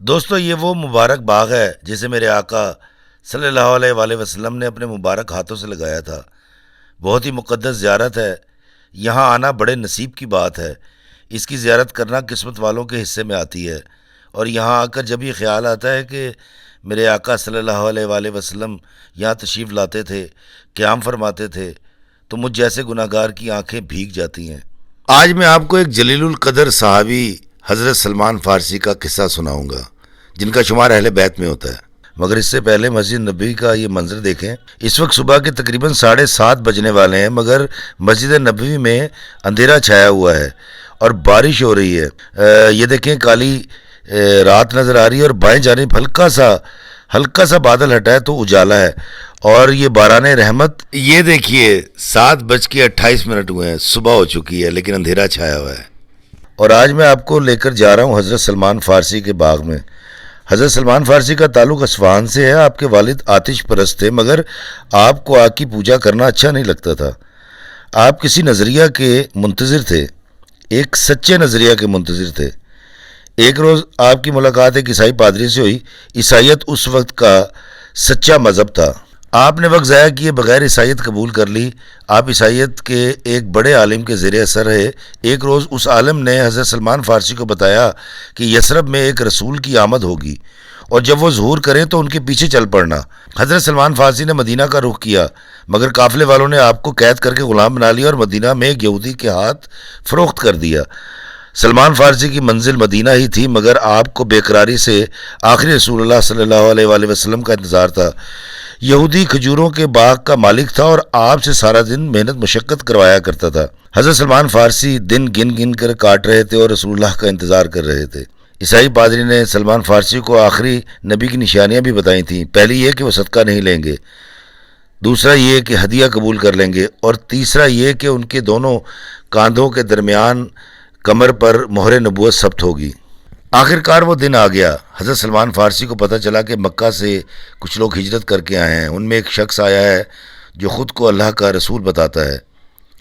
دوستو، یہ وہ مبارک باغ ہے جسے میرے آقا صلی اللہ علیہ وآلہ وسلم نے اپنے مبارک ہاتھوں سے لگایا تھا۔ بہت ہی مقدس زیارت ہے۔ یہاں آنا بڑے نصیب کی بات ہے۔ اس کی زیارت کرنا قسمت والوں کے حصے میں آتی ہے، اور یہاں آ کر جب یہ خیال آتا ہے کہ میرے آقا صلی اللہ علیہ وآلہ وسلم یہاں تشریف لاتے تھے، قیام فرماتے تھے، تو مجھ جیسے گناہ گار کی آنکھیں بھیگ جاتی ہیں۔ آج میں آپ کو ایک جلیل القدر صحابی حضرت سلمان فارسی کا قصہ سناؤں گا، جن کا شمار اہل بیت میں ہوتا ہے۔ مگر اس سے پہلے مسجد نبوی کا یہ منظر دیکھیں۔ اس وقت صبح کے تقریباً 7:30 بجنے والے ہیں، مگر مسجد نبوی میں اندھیرا چھایا ہوا ہے اور بارش ہو رہی ہے۔ یہ دیکھیں، کالی رات نظر آ رہی ہے، اور بائیں جانب ہلکا سا بادل ہٹا ہے تو اجالا ہے، اور یہ باران رحمت۔ یہ دیکھیے 7:28 ہوئے ہیں، صبح ہو چکی ہے لیکن اندھیرا چھایا ہوا ہے۔ اور آج میں آپ کو لے کر جا رہا ہوں حضرت سلمان فارسی کے باغ میں۔ حضرت سلمان فارسی کا تعلق اصفہان سے ہے۔ آپ کے والد آتش پرست تھے، مگر آپ کو آگ کی پوجا کرنا اچھا نہیں لگتا تھا۔ آپ کسی نظریہ کے منتظر تھے، ایک سچے نظریہ کے منتظر تھے۔ ایک روز آپ کی ملاقات ایک عیسائی پادری سے ہوئی۔ عیسائیت اس وقت کا سچا مذہب تھا۔ آپ نے وقت ضائع کیے بغیر عیسائیت قبول کر لی۔ آپ عیسائیت کے ایک بڑے عالم کے زیر اثر رہے۔ ایک روز اس عالم نے حضرت سلمان فارسی کو بتایا کہ یثرب میں ایک رسول کی آمد ہوگی، اور جب وہ ظہور کریں تو ان کے پیچھے چل پڑنا۔ حضرت سلمان فارسی نے مدینہ کا رخ کیا، مگر قافلے والوں نے آپ کو قید کر کے غلام بنا لیا اور مدینہ میں ایک یہودی کے ہاتھ فروخت کر دیا۔ سلمان فارسی کی منزل مدینہ ہی تھی، مگر آپ کو بے قراری سے آخری رسول اللہ صلی اللہ علیہ وآلہ وسلم کا انتظار تھا۔ یہودی کھجوروں کے باغ کا مالک تھا اور آپ سے سارا دن محنت مشقت کروایا کرتا تھا۔ حضرت سلمان فارسی دن گن گن کر کاٹ رہے تھے اور رسول اللہ کا انتظار کر رہے تھے۔ عیسائی پادری نے سلمان فارسی کو آخری نبی کی نشانیاں بھی بتائی تھیں۔ پہلی یہ کہ وہ صدقہ نہیں لیں گے، دوسرا یہ کہ ہدیہ قبول کر لیں گے، اور تیسرا یہ کہ ان کے دونوں کاندھوں کے درمیان کمر پر مہر نبوت ثبت ہوگی۔ آخر کار وہ دن آ گیا۔ حضرت سلمان فارسی کو پتہ چلا کہ مکہ سے کچھ لوگ ہجرت کر کے آئے ہیں۔ ان میں ایک شخص آیا ہے جو خود کو اللہ کا رسول بتاتا ہے۔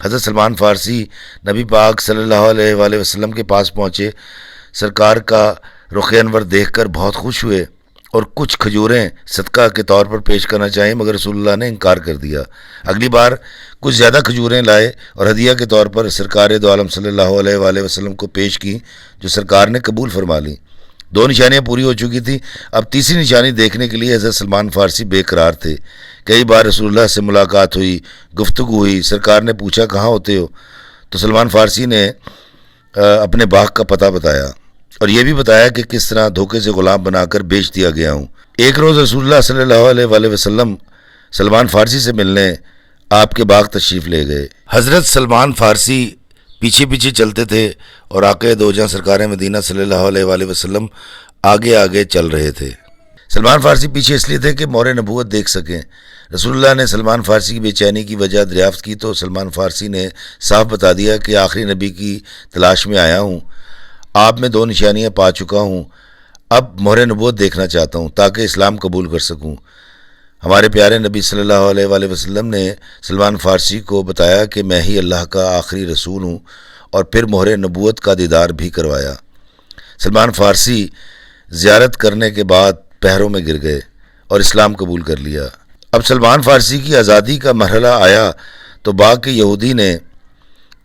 حضرت سلمان فارسی نبی پاک صلی اللہ علیہ وآلہ وسلم کے پاس پہنچے۔ سرکار کا رخ انور دیکھ کر بہت خوش ہوئے اور کچھ کھجوریں صدقہ کے طور پر پیش کرنا چاہیں، مگر رسول اللہ نے انکار کر دیا۔ اگلی بار کچھ زیادہ کھجوریں لائے اور ہدیہ کے طور پر سرکار دو عالم صلی اللہ علیہ وآلہ وسلم کو پیش کی، جو سرکار نے قبول فرما لی۔ 2 نشانیاں پوری ہو چکی تھیں۔ اب تیسری نشانی دیکھنے کے لیے حضرت سلمان فارسی بے قرار تھے۔ کئی بار رسول اللہ سے ملاقات ہوئی، گفتگو ہوئی۔ سرکار نے پوچھا کہاں ہوتے ہو، تو سلمان فارسی نے اپنے باغ کا پتہ بتایا، اور یہ بھی بتایا کہ کس طرح دھوکے سے غلام بنا کر بیچ دیا گیا ہوں۔ ایک روز رسول اللہ صلی اللہ علیہ وآلہ وسلم سلمان فارسی سے ملنے آپ کے باغ تشریف لے گئے۔ حضرت سلمان فارسی پیچھے پیچھے چلتے تھے اور آقا دو جہاں سرکار مدینہ صلی اللہ علیہ وآلہ وسلم آگے آگے چل رہے تھے۔ سلمان فارسی پیچھے اس لیے تھے کہ مہر نبوت دیکھ سکیں۔ رسول اللہ نے سلمان فارسی کی بے چینی کی وجہ دریافت کی تو سلمان فارسی نے صاف بتا دیا کہ آخری نبی کی تلاش میں آیا ہوں، آپ میں 2 نشانیاں پا چکا ہوں، اب مہر نبوت دیکھنا چاہتا ہوں تاکہ اسلام قبول کر سکوں۔ ہمارے پیارے نبی صلی اللہ علیہ وآلہ وسلم نے سلمان فارسی کو بتایا کہ میں ہی اللہ کا آخری رسول ہوں، اور پھر مہر نبوت کا دیدار بھی کروایا۔ سلمان فارسی زیارت کرنے کے بعد پہروں میں گر گئے اور اسلام قبول کر لیا۔ اب سلمان فارسی کی آزادی کا مرحلہ آیا تو باغ کے یہودی نے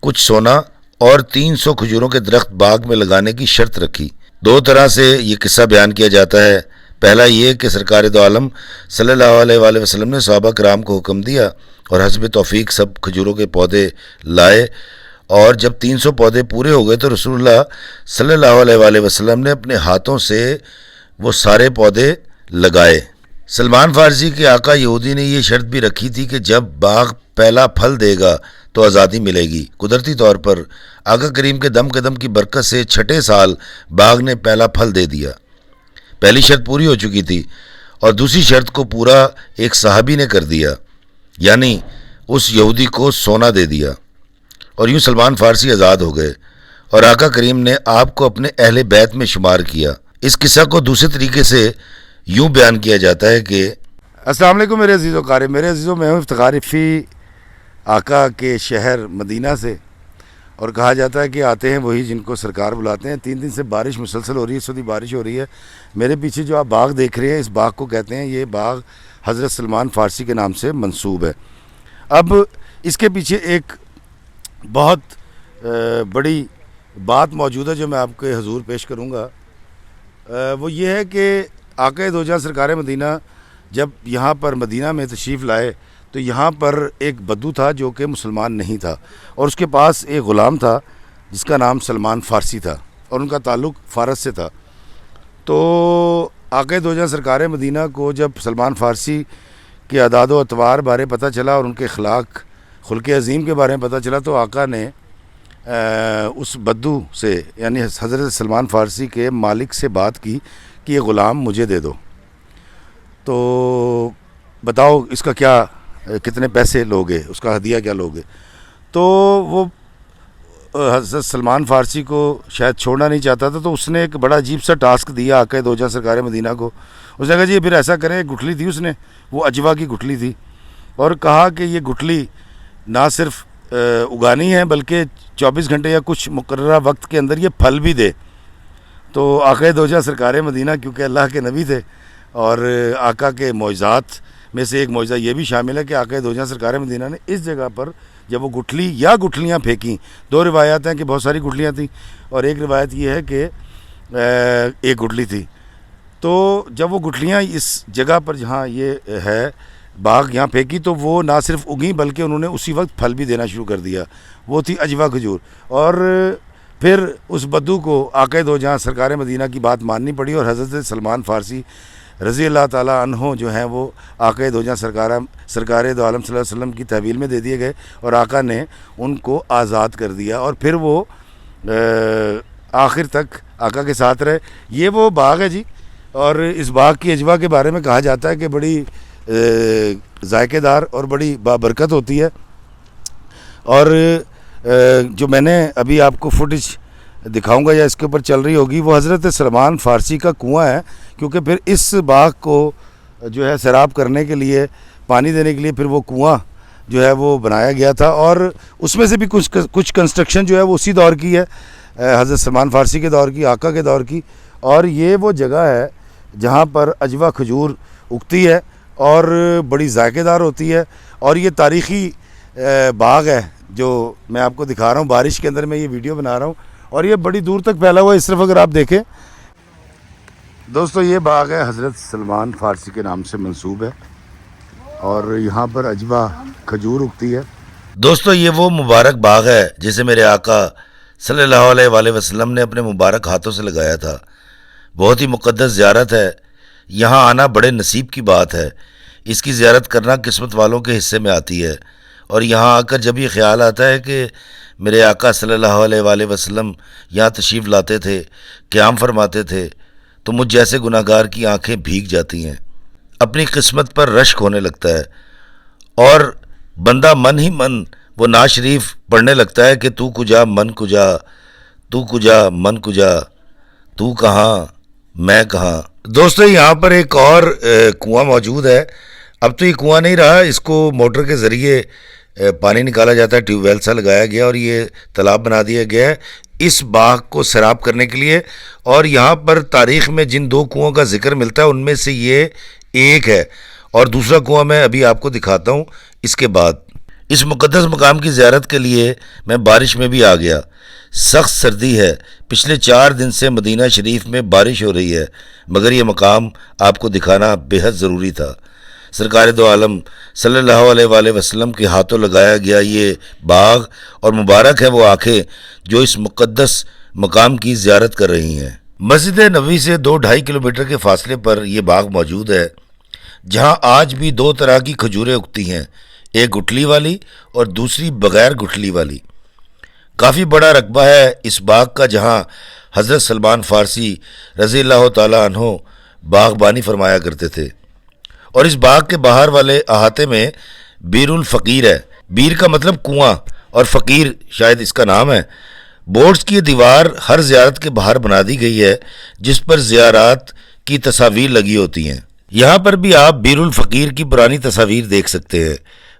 کچھ سونا اور 300 کھجوروں کے درخت باغ میں لگانے کی شرط رکھی۔ 2 طرح سے یہ قصہ بیان کیا جاتا ہے۔ پہلا یہ کہ سرکار دو عالم صلی اللہ علیہ وآلہ وسلم نے صحابہ کرام کو حکم دیا اور حسب توفیق سب کھجوروں کے پودے لائے، اور جب 300 پودے پورے ہو گئے تو رسول اللہ صلی اللہ علیہ وآلہ وسلم نے اپنے ہاتھوں سے وہ سارے پودے لگائے۔ سلمان فارسی کے آقا یہودی نے یہ شرط بھی رکھی تھی کہ جب باغ پہلا پھل دے گا تو آزادی ملے گی۔ قدرتی طور پر آقا کریم کے دم قدم کی برکت سے 6 سال باغ نے پہلا پھل دے دیا۔ پہلی شرط پوری ہو چکی تھی، اور دوسری شرط کو پورا ایک صحابی نے کر دیا، یعنی اس یہودی کو سونا دے دیا، اور یوں سلمان فارسی آزاد ہو گئے اور آقا کریم نے آپ کو اپنے اہل بیت میں شمار کیا۔ اس قصہ کو دوسرے طریقے سے یوں بیان کیا جاتا ہے کہ السلام علیکم میرے عزیز و قارئ، میرے عزیزوں، میں ہوں افتخار فی آقا کے شہر مدینہ سے، اور کہا جاتا ہے کہ آتے ہیں وہی جن کو سرکار بلاتے ہیں۔ 3 دن سے بارش مسلسل ہو رہی ہے، اس وقت بارش ہو رہی ہے۔ میرے پیچھے جو آپ باغ دیکھ رہے ہیں، اس باغ کو کہتے ہیں، یہ باغ حضرت سلمان فارسی کے نام سے منسوب ہے۔ اب اس کے پیچھے ایک بہت بڑی بات موجود ہے جو میں آپ کے حضور پیش کروں گا۔ وہ یہ ہے کہ آقا دو جہاں سرکار مدینہ جب یہاں پر مدینہ میں تشریف لائے تو یہاں پر ایک بدو تھا جو کہ مسلمان نہیں تھا، اور اس کے پاس ایک غلام تھا جس کا نام سلمان فارسی تھا، اور ان کا تعلق فارس سے تھا۔ تو آقا دو جہاں سرکار مدینہ کو جب سلمان فارسی کے اعداد و اطوار بارے پتہ چلا اور ان کے اخلاق خلق عظیم کے بارے میں پتہ چلا، تو آقا نے اس بدو سے یعنی حضرت سلمان فارسی کے مالک سے بات کی کہ یہ غلام مجھے دے دو، تو بتاؤ اس کا کیا کتنے پیسے لوگے، اس کا ہدیہ کیا لوگے۔ تو وہ حضرت سلمان فارسی کو شاید چھوڑنا نہیں چاہتا تھا، تو اس نے ایک بڑا عجیب سا ٹاسک دیا آقا دو جہاں سرکار مدینہ کو۔ اس نے کہا جی پھر ایسا کریں، گٹھلی تھی اس نے، وہ اجوا کی گٹھلی تھی، اور کہا کہ یہ گٹھلی نہ صرف اگانی ہے بلکہ 24 گھنٹے یا کچھ مقررہ وقت کے اندر یہ پھل بھی دے۔ تو آقا دو جہاں سرکار مدینہ کیونکہ اللہ کے نبی تھے، اور آقا کے معجزات میں سے ایک معجزہ یہ بھی شامل ہے کہ آقا دو جہاں سرکار مدینہ نے اس جگہ پر جب وہ گٹھلی یا گٹھلیاں پھینکیں، 2 روایات ہیں کہ بہت ساری گٹھلیاں تھیں، اور ایک روایت یہ ہے کہ ایک گٹھلی تھی، تو جب وہ گٹھلیاں اس جگہ پر جہاں یہ ہے باغ یہاں پھینکی تو وہ نہ صرف اگیں بلکہ انہوں نے اسی وقت پھل بھی دینا شروع کر دیا، وہ تھی اجوا کھجور۔ اور پھر اس بدو کو آقا دو جہاں سرکار مدینہ کی بات ماننی پڑی، اور حضرت سلمان فارسی رضی اللہ تعالیٰ عنہ جو ہیں وہ آقا دو جہاں سرکار دو عالم صلی اللہ علیہ وسلم کی تحویل میں دے دیے گئے، اور آقا نے ان کو آزاد کر دیا، اور پھر وہ آخر تک آقا کے ساتھ رہے۔ یہ وہ باغ ہے جی، اور اس باغ کی اجوا کے بارے میں کہا جاتا ہے کہ بڑی ذائقے دار اور بڑی بابرکت ہوتی ہے، اور جو میں نے ابھی آپ کو فوٹیج دکھاؤں گا یا اس کے اوپر چل رہی ہوگی وہ حضرت سلمان فارسی کا کنواں ہے، کیونکہ پھر اس باغ کو جو ہے سیراب کرنے کے لیے، پانی دینے کے لیے پھر وہ کنواں جو ہے وہ بنایا گیا تھا، اور اس میں سے بھی کچھ کنسٹرکشن جو ہے وہ اسی دور کی ہے، حضرت سلمان فارسی کے دور کی، آقا کے دور کی۔ اور یہ وہ جگہ ہے جہاں پر اجوا کھجور اگتی ہے اور بڑی ذائقے دار ہوتی ہے، اور یہ تاریخی باغ ہے جو میں آپ کو دکھا رہا ہوں، بارش کے اندر میں یہ ویڈیو بنا رہا ہوں، اور یہ بڑی دور تک پھیلا ہوا ہے۔ اس طرف اگر آپ دیکھیں دوستو، یہ باغ ہے حضرت سلمان فارسی کے نام سے منسوب ہے، اور یہاں پر اجوا کھجور اگتی ہے۔ دوستو یہ وہ مبارک باغ ہے جسے میرے آقا صلی اللہ علیہ وآلہ وسلم نے اپنے مبارک ہاتھوں سے لگایا تھا۔ بہت ہی مقدس زیارت ہے، یہاں آنا بڑے نصیب کی بات ہے۔ اس کی زیارت کرنا قسمت والوں کے حصے میں آتی ہے، اور یہاں آ کر جب یہ خیال آتا ہے کہ میرے آقا صلی اللہ علیہ وآلہ وسلم یہاں تشریف لاتے تھے، قیام فرماتے تھے، تو مجھ جیسے گناہ گار کی آنکھیں بھیگ جاتی ہیں، اپنی قسمت پر رشک ہونے لگتا ہے، اور بندہ من ہی من وہ نعت شریف پڑھنے لگتا ہے کہ تو کجا من کجا، تو کجا من کجا، تو کہاں میں کہاں۔ دوستو یہاں پر ایک اور کنواں موجود ہے، اب تو یہ کنواں نہیں رہا، اس کو موٹر کے ذریعے پانی نکالا جاتا ہے، ٹیوب ویل سا لگایا گیا اور یہ تالاب بنا دیا گیا ہے اس باغ کو سیراب کرنے کے لیے۔ اور یہاں پر تاریخ میں جن 2 کنووں کا ذکر ملتا ہے ان میں سے یہ ایک ہے، اور دوسرا کنواں میں ابھی آپ کو دکھاتا ہوں اس کے بعد۔ اس مقدس مقام کی زیارت کے لیے میں بارش میں بھی آ گیا، سخت سردی ہے، پچھلے 4 دن سے مدینہ شریف میں بارش ہو رہی ہے، مگر یہ مقام آپ کو دکھانا بے حد ضروری تھا۔ سرکار دو عالم صلی اللہ علیہ وآلہ وسلم کے ہاتھوں لگایا گیا یہ باغ، اور مبارک ہے وہ آنکھیں جو اس مقدس مقام کی زیارت کر رہی ہیں۔ مسجد نبوی سے 2-2.5 کلومیٹر کے فاصلے پر یہ باغ موجود ہے، جہاں آج بھی 2 طرح کی کھجوریں اگتی ہیں، ایک گٹھلی والی اور دوسری بغیر گٹھلی والی۔ کافی بڑا رقبہ ہے اس باغ کا، جہاں حضرت سلمان فارسی رضی اللہ تعالیٰ عنہ باغبانی فرمایا کرتے تھے، اور اس باغ کے باہر والے احاطے میں بیر الفقیر ہے۔ بیر کا مطلب کنواں، اور فقیر شاید اس کا نام ہے۔ بورڈز کی دیوار ہر زیارت کے باہر بنا دی گئی ہے، جس پر زیارات کی تصاویر لگی ہوتی ہیں۔ یہاں پر بھی آپ بیر الفقیر کی پرانی تصاویر دیکھ سکتے ہیں۔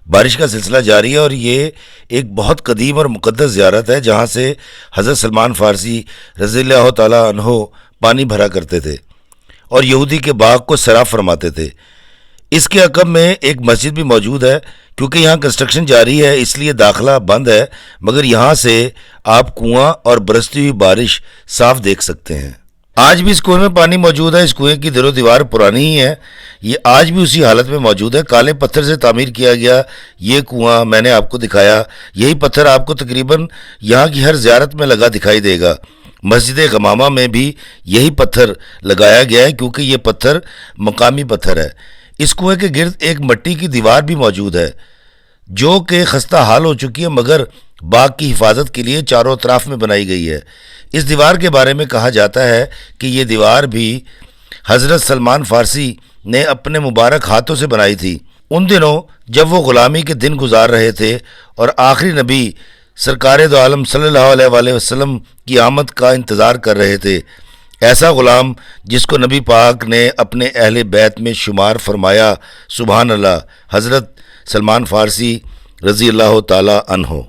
بارش کا سلسلہ جاری ہے اور یہ ایک بہت قدیم اور مقدس زیارت ہے جہاں سے حضرت سلمان فارسی رضی اللہ تعالیٰ عنہ پانی بھرا کرتے تھے اور یہودی کے باغ کو سیراب فرماتے تھے۔ اس کے عقب میں ایک مسجد بھی موجود ہے، کیونکہ یہاں کنسٹرکشن جاری ہے اس لیے داخلہ بند ہے، مگر یہاں سے آپ کنواں اور برستی ہوئی بارش صاف دیکھ سکتے ہیں۔ آج بھی اس کنویں میں پانی موجود ہے۔ اس کنویں کی در و دیوار پرانی ہی ہے، یہ آج بھی اسی حالت میں موجود ہے۔ کالے پتھر سے تعمیر کیا گیا یہ کنواں میں نے آپ کو دکھایا، یہی پتھر آپ کو تقریباً یہاں کی ہر زیارت میں لگا دکھائی دے گا۔ مسجد غمامہ میں بھی یہی پتھر لگایا گیا ہے کیونکہ یہ پتھر مقامی پتھر ہے۔ اس کنویں کے گرد ایک مٹی کی دیوار بھی موجود ہے جو کہ خستہ حال ہو چکی ہے، مگر باغ کی حفاظت کے لیے چاروں اطراف میں بنائی گئی ہے۔ اس دیوار کے بارے میں کہا جاتا ہے کہ یہ دیوار بھی حضرت سلمان فارسی نے اپنے مبارک ہاتھوں سے بنائی تھی، ان دنوں جب وہ غلامی کے دن گزار رہے تھے اور آخری نبی سرکار دو عالم صلی اللہ علیہ وآلہ وسلم کی آمد کا انتظار کر رہے تھے۔ ایسا غلام جس کو نبی پاک نے اپنے اہل بیت میں شمار فرمایا، سبحان اللہ، حضرت سلمان فارسی رضی اللہ تعالی عنہ۔